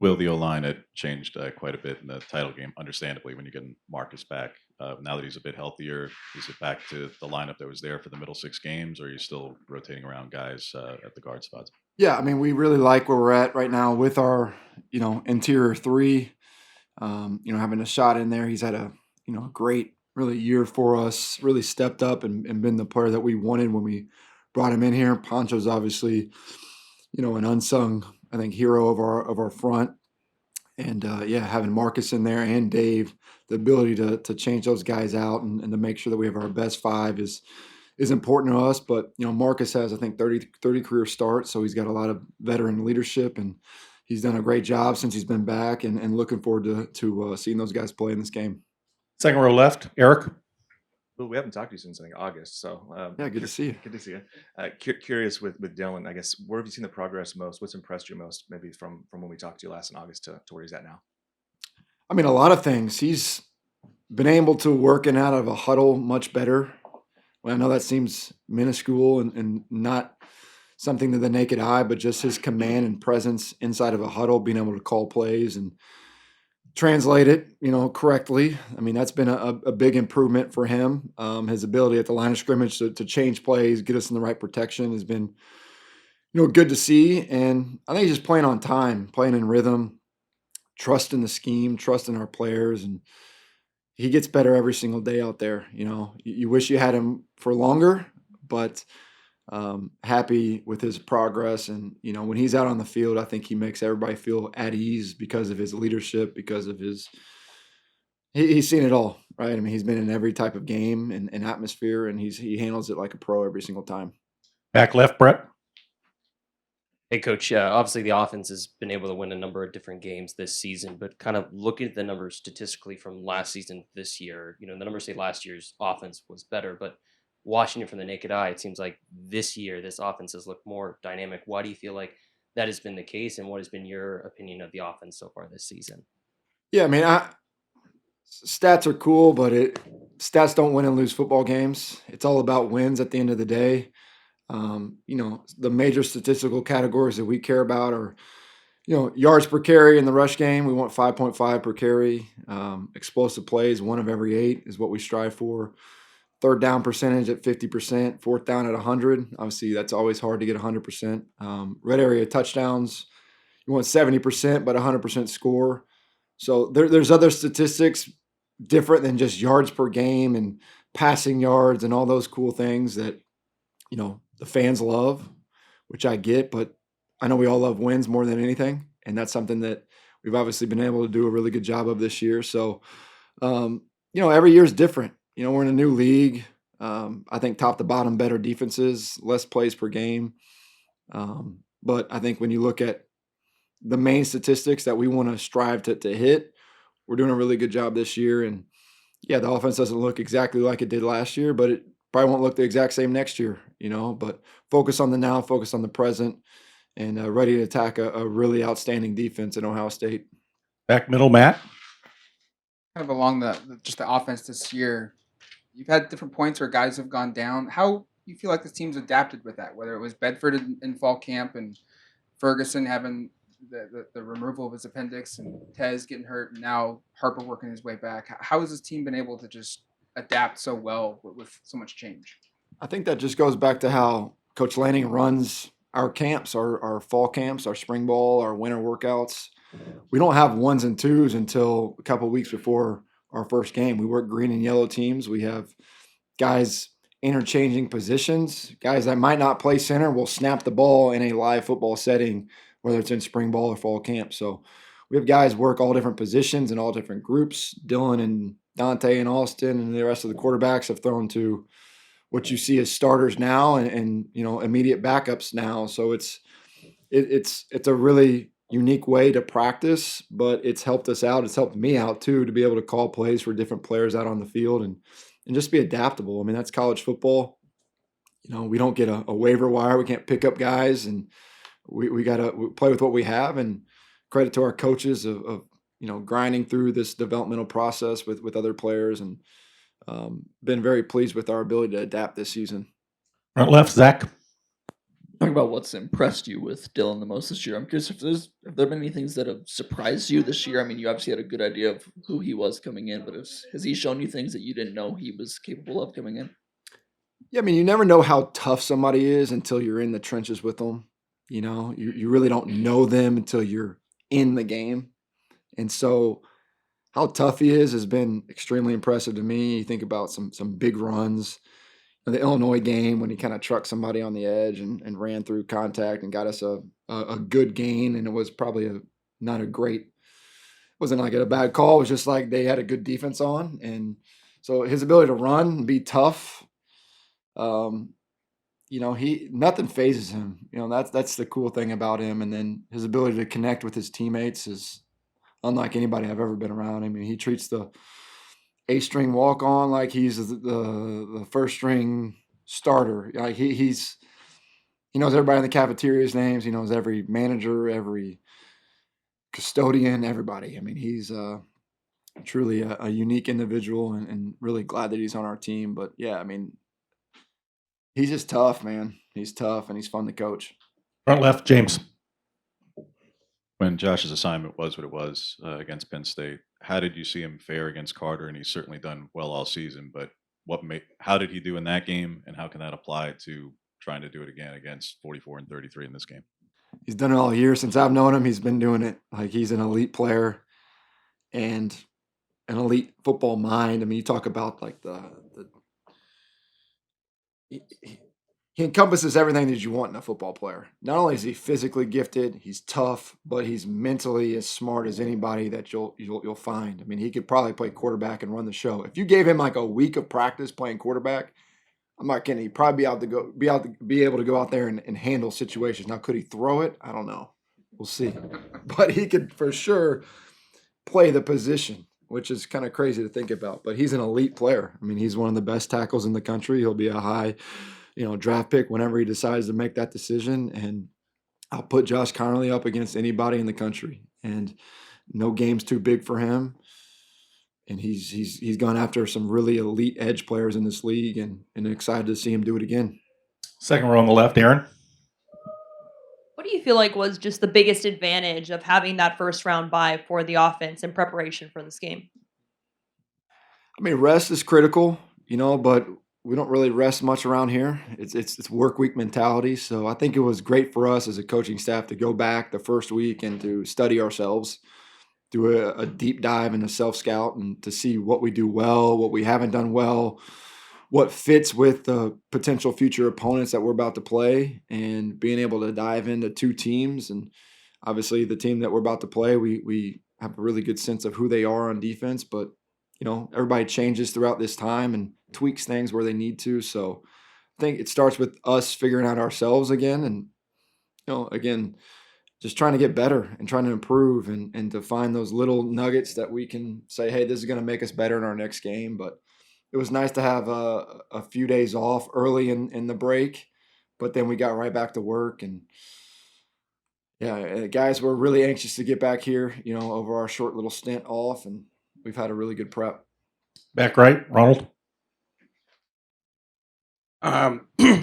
Will, the O-line had changed quite a bit in the title game, understandably, when you're getting Marcus back. Now that he's a bit healthier, is it back to the lineup that was there for the middle 6 games, or are you still rotating around guys at the guard spots? Yeah, I mean, we really like where we're at right now with our, interior three. Having a shot in there, he's had a, great really year for us. Really stepped up and been the player that we wanted when we brought him in here. Poncho's obviously, an unsung, I think, hero of our front. And yeah, having Marcus in there and Dave, the ability to change those guys out and to make sure that we have our best five is important to us. But Marcus has, I think, 30 career starts, so he's got a lot of veteran leadership, and he's done a great job since he's been back. And looking forward to seeing those guys play in this game. Second row left, Eric. Well, we haven't talked to you since I think August, so Yeah, good to see you. Good to see you. Curious with Dylan, I guess, where have you seen the progress most? What's impressed you most, maybe from when we talked to you last in August to where he's at now? I mean, a lot of things. He's been able to work in out of a huddle much better. Well, I know that seems minuscule and not something to the naked eye, but just his command and presence inside of a huddle, being able to call plays and translate it, correctly. I mean, that's been a big improvement for him. His ability at the line of scrimmage to change plays, get us in the right protection has been, good to see. And I think he's just playing on time, playing in rhythm, trusting the scheme, trusting our players, and he gets better every single day out there. You wish you had him for longer, but happy with his progress. And when he's out on the field, I think he makes everybody feel at ease because of his leadership, because of he's seen it all, right? I mean, he's been in every type of game and atmosphere, and he handles it like a pro every single time. Back left, Brett. Hey, Coach. Obviously, the offense has been able to win a number of different games this season, but kind of looking at the numbers statistically from last season this year, the numbers say last year's offense was better, but watching it from the naked eye, it seems like this year, this offense has looked more dynamic. Why do you feel like that has been the case, and what has been your opinion of the offense so far this season? Yeah, I mean, stats are cool, but stats don't win and lose football games. It's all about wins at the end of the day. The major statistical categories that we care about are, yards per carry in the rush game. We want 5.5 per carry. Explosive plays, 1 of every 8 is what we strive for. Third down percentage at 50%, fourth down at 100. Obviously, that's always hard to get 100%. Red area touchdowns, you want 70%, but 100% score. So there's other statistics different than just yards per game and passing yards and all those cool things that, the fans love, which I get, but I know we all love wins more than anything. And that's something that we've obviously been able to do a really good job of this year. So, every year is different. We're in a new league. I think top to bottom, better defenses, less plays per game. But I think when you look at the main statistics that we want to strive to hit, we're doing a really good job this year. And yeah, the offense doesn't look exactly like it did last year, but it probably won't look the exact same next year, but focus on the now, focus on the present, and ready to attack a really outstanding defense in Ohio State. Back middle, Matt. Kind of along just the offense this year, you've had different points where guys have gone down. How you feel like this team's adapted with that, whether it was Bedford in fall camp and Ferguson having the removal of his appendix and Tez getting hurt, and now Harper working his way back. How has this team been able to just adapt so well with so much change? I think that just goes back to how Coach Lanning runs our camps, our fall camps, our spring ball, our winter workouts. We don't have 1s and 2s until a couple of weeks before our first game. We work green and yellow teams. We have guys interchanging positions. Guys that might not play center will snap the ball in a live football setting, whether it's in spring ball or fall camp. So we have guys work all different positions in all different groups. Dylan and Dante and Austin and the rest of the quarterbacks have thrown to what you see as starters now and immediate backups now. So it's a really unique way to practice, but it's helped us out. It's helped me out too, to be able to call plays for different players out on the field and just be adaptable. I mean, that's college football. We don't get a waiver wire. We can't pick up guys, and we got to play with what we have. And credit to our coaches of grinding through this developmental process with other players, and been very pleased with our ability to adapt this season. Front left, Zach. Talk about what's impressed you with Dylan the most this year. I'm curious if there been any things that have surprised you this year. I mean, you obviously had a good idea of who he was coming in, but has he shown you things that you didn't know he was capable of coming in? Yeah, I mean, you never know how tough somebody is until you're in the trenches with them. You really don't know them until you're in the game. And so how tough he is has been extremely impressive to me. You think about some big runs. The Illinois game when he kind of trucked somebody on the edge and ran through contact and got us a good gain. And it was probably not a great, wasn't like a bad call. It was just like they had a good defense on. And so his ability to run and be tough, um, he nothing phases him. That's the cool thing about him. And then his ability to connect with his teammates is unlike anybody I've ever been around. I mean, he treats the A-string walk on like he's the first string starter. Like he knows everybody in the cafeteria's names. He knows every manager, every custodian, everybody. I mean, he's truly a unique individual and really glad that he's on our team. But yeah, I mean, he's just tough, man. He's tough and he's fun to coach. Front left, James. When Josh's assignment was what it was against Penn State, how did you see him fare against Carter? And he's certainly done well all season, but how did he do in that game, and how can that apply to trying to do it again against 44 and 33 in this game? He's done it all year since I've known him. He's been doing it. Like, he's an elite player and an elite football mind. I mean, you talk about like he encompasses everything that you want in a football player. Not only is he physically gifted, he's tough, but he's mentally as smart as anybody that you'll find. I mean, he could probably play quarterback and run the show. If you gave him like a week of practice playing quarterback, I'm not kidding. He'd probably be able to go out there and handle situations. Now, could he throw it? I don't know. We'll see. But he could for sure play the position, which is kind of crazy to think about. But he's an elite player. I mean, he's one of the best tackles in the country. He'll be a high, draft pick whenever he decides to make that decision. And I'll put Josh Connerly up against anybody in the country. And no game's too big for him. And he's gone after some really elite edge players in this league, and excited to see him do it again. Second row on the left, Aaron. What do you feel like was just the biggest advantage of having that first round bye for the offense in preparation for this game? I mean, rest is critical, but we don't really rest much around here. It's work week mentality. So I think it was great for us as a coaching staff to go back the first week and to study ourselves, do a deep dive into self-scout and to see what we do well, what we haven't done well, what fits with the potential future opponents that we're about to play, and being able to dive into two teams. And obviously the team that we're about to play, we have a really good sense of who they are on defense, but everybody changes throughout this time and tweaks things where they need to. So I think it starts with us figuring out ourselves again. And, again, just trying to get better and trying to improve and to find those little nuggets that we can say, hey, this is going to make us better in our next game. But it was nice to have a few days off early in the break, but then we got right back to work. And yeah, guys were really anxious to get back here, over our short little stint off, and we've had a really good prep. Back right, Ronald.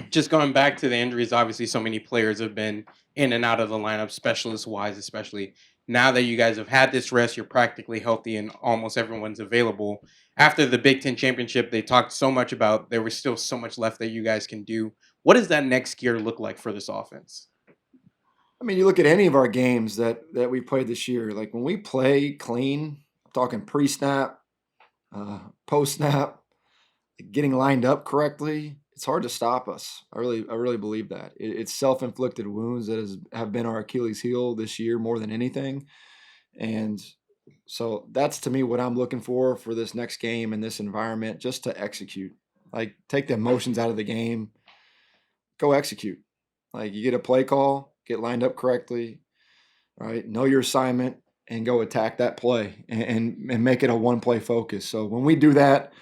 Just going back to the injuries, obviously so many players have been in and out of the lineup, specialist-wise especially. Now that you guys have had this rest, you're practically healthy and almost everyone's available. After the Big Ten Championship, they talked so much about there was still so much left that you guys can do. What does that next gear look like for this offense? I mean, you look at any of our games that we played this year, like when we play clean, I'm talking pre-snap, post-snap, getting lined up correctly, it's hard to stop us. I really believe that. It's self-inflicted wounds that have been our Achilles heel this year more than anything. And so that's, to me, what I'm looking for this next game in this environment, just to execute. Like, take the emotions out of the game, go execute. Like, you get a play call, get lined up correctly, all right, know your assignment, and go attack that play and make it a one-play focus. So when we do that,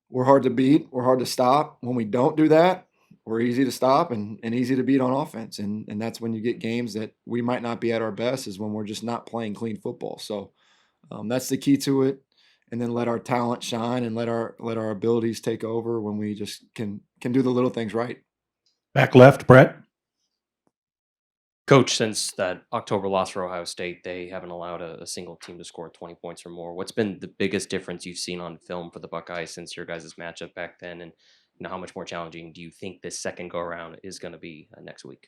we're hard to beat. We're hard to stop. When we don't do that, we're easy to stop and easy to beat on offense. And that's when you get games that we might not be at our best, is when we're just not playing clean football. So that's the key to it. And then let our talent shine and let our abilities take over when we just can do the little things right. Back left, Brett. Coach, since that October loss for Ohio State, they haven't allowed a single team to score 20 points or more. What's been the biggest difference you've seen on film for the Buckeyes since your guys' matchup back then? And how much more challenging do you think this second go around is going to be next week?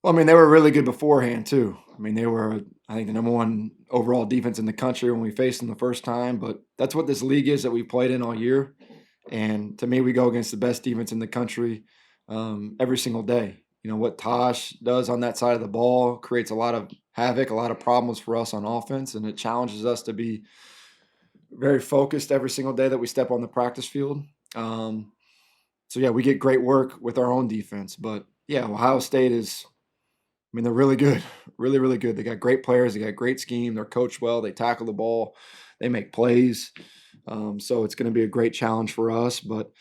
Well, I mean, they were really good beforehand too. I mean, they were, I think, the number one overall defense in the country when we faced them the first time. But that's what this league is that we've played in all year. And to me, we go against the best defense in the country every single day. You know what Tosh does on that side of the ball creates a lot of havoc, a lot of problems for us on offense, and it challenges us to be very focused every single day that we step on the practice field. Um, so yeah, we get great work with our own defense. But yeah, Ohio State is. I mean, they're really good, really, really good. They got great players. They got great scheme. They're coached well. They tackle the ball. They make plays. So it's going to be a great challenge for us. But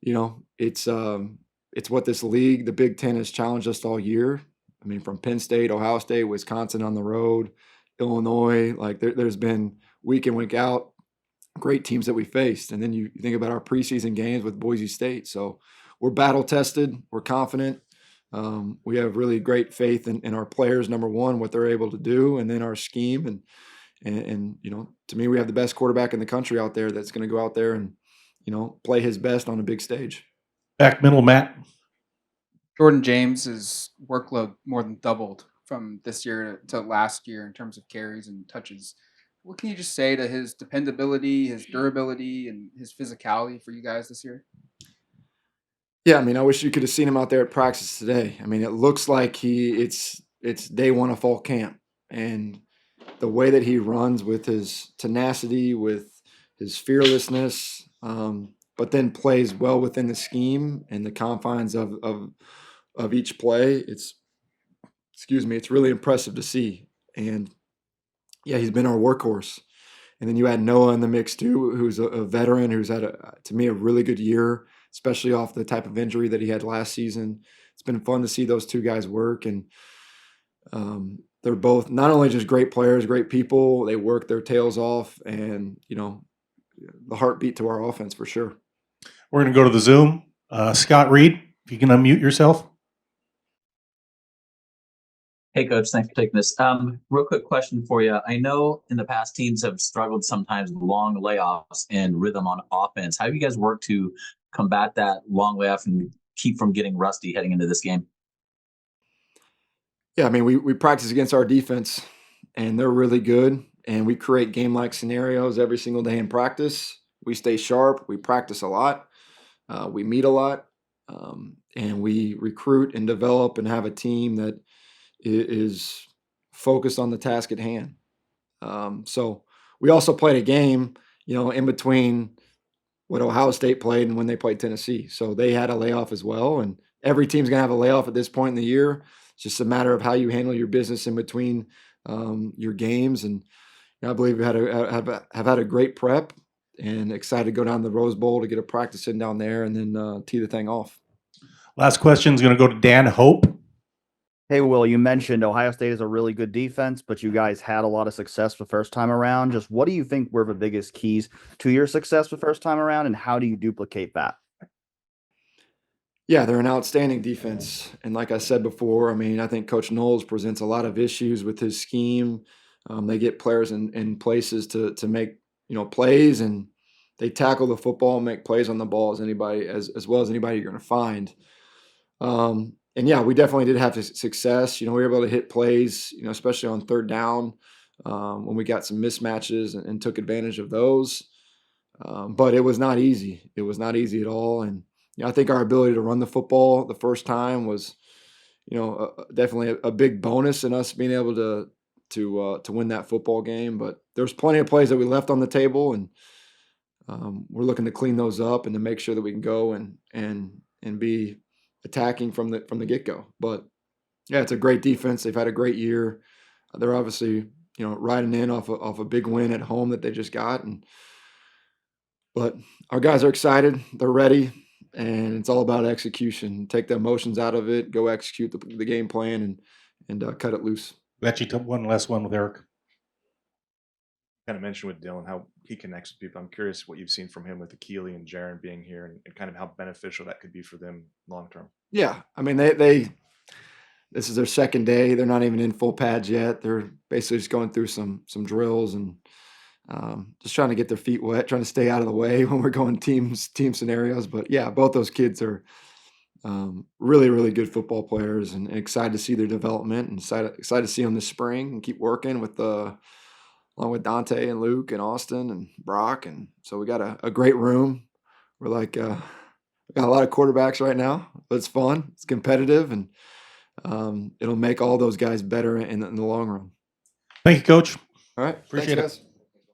you know, it's what this league, the Big Ten, has challenged us all year. I mean, from Penn State, Ohio State, Wisconsin on the road, Illinois. Like there's been week in, week out, great teams that we faced. And then you think about our preseason games with Boise State. So we're battle tested. We're confident. We have really great faith in our players. Number one, what they're able to do, and then our scheme. And you know, to me, we have the best quarterback in the country out there that's going to go out there and play his best on a big stage. Back middle, Matt. Jordan James's workload more than doubled from this year to last year in terms of carries and touches. What can you just say to his dependability, his durability, and his physicality for you guys this year? Yeah, I mean, I wish you could have seen him out there at practice today. I mean, it looks like it's day one of fall camp, and the way that he runs with his tenacity, with his fearlessness, but then plays well within the scheme and the confines of each play. It's really impressive to see. And yeah, he's been our workhorse. And then you add Noah in the mix too, who's a veteran, who's had to me, a really good year, especially off the type of injury that he had last season. It's been fun to see those two guys work, and they're both not only just great players, great people. They work their tails off, and the heartbeat to our offense for sure. We're going to go to the Zoom. Scott Reed, if you can unmute yourself. Hey, Coach. Thanks for taking this. Real quick question for you. I know in the past teams have struggled sometimes with long layoffs and rhythm on offense. How have you guys worked to combat that long layoff and keep from getting rusty heading into this game? Yeah, I mean, we practice against our defense, and they're really good, and we create game-like scenarios every single day in practice. We stay sharp. We practice a lot. We meet a lot, and we recruit and develop and have a team that is focused on the task at hand. So we also played a game, in between what Ohio State played and when they played Tennessee. So they had a layoff as well, and every team's going to have a layoff at this point in the year. It's just a matter of how you handle your business in between your games. And I believe we have had a great prep and excited to go down to the Rose Bowl to get a practice in down there and then tee the thing off. Last question is going to go to Dan Hope. Hey, Will, you mentioned Ohio State is a really good defense, but you guys had a lot of success the first time around. Just what do you think were the biggest keys to your success the first time around, and how do you duplicate that? Yeah, they're an outstanding defense. And like I said before, I mean, I think Coach Knowles presents a lot of issues with his scheme. They get players in places to make, plays, and they tackle the football and make plays on the ball as well as anybody you're going to find. And yeah, we definitely did have success. We were able to hit plays, especially on third down when we got some mismatches and took advantage of those. But it was not easy. It was not easy at all. And I think our ability to run the football the first time was, definitely a big bonus in us being able to win that football game. But there's plenty of plays that we left on the table, and we're looking to clean those up and to make sure that we can go and be attacking from the get-go. But yeah, it's a great defense. They've had a great year. They're obviously riding in off a big win at home that they just got, but our guys are excited. They're ready, and it's all about execution. Take the emotions out of it, go execute the game plan, and cut it loose. Bet you one last one with Eric. Kind of mentioned with Dylan how he connects with people. I'm curious what you've seen from him with Akili and Jaron being here, and kind of how beneficial that could be for them long term. Yeah, I mean they this is their second day. They're not even in full pads yet. They're basically just going through some drills and just trying to get their feet wet, trying to stay out of the way when we're going team scenarios. But yeah, both those kids are really, really good football players, and excited to see their development, and excited to see them this spring and keep working with along with Dante and Luke and Austin and Brock. And so we got a great room. We're like we got a lot of quarterbacks right now, but it's fun, it's competitive, and it'll make all those guys better in the long run. Thank you, Coach. All right, Appreciate it. thanks, guys.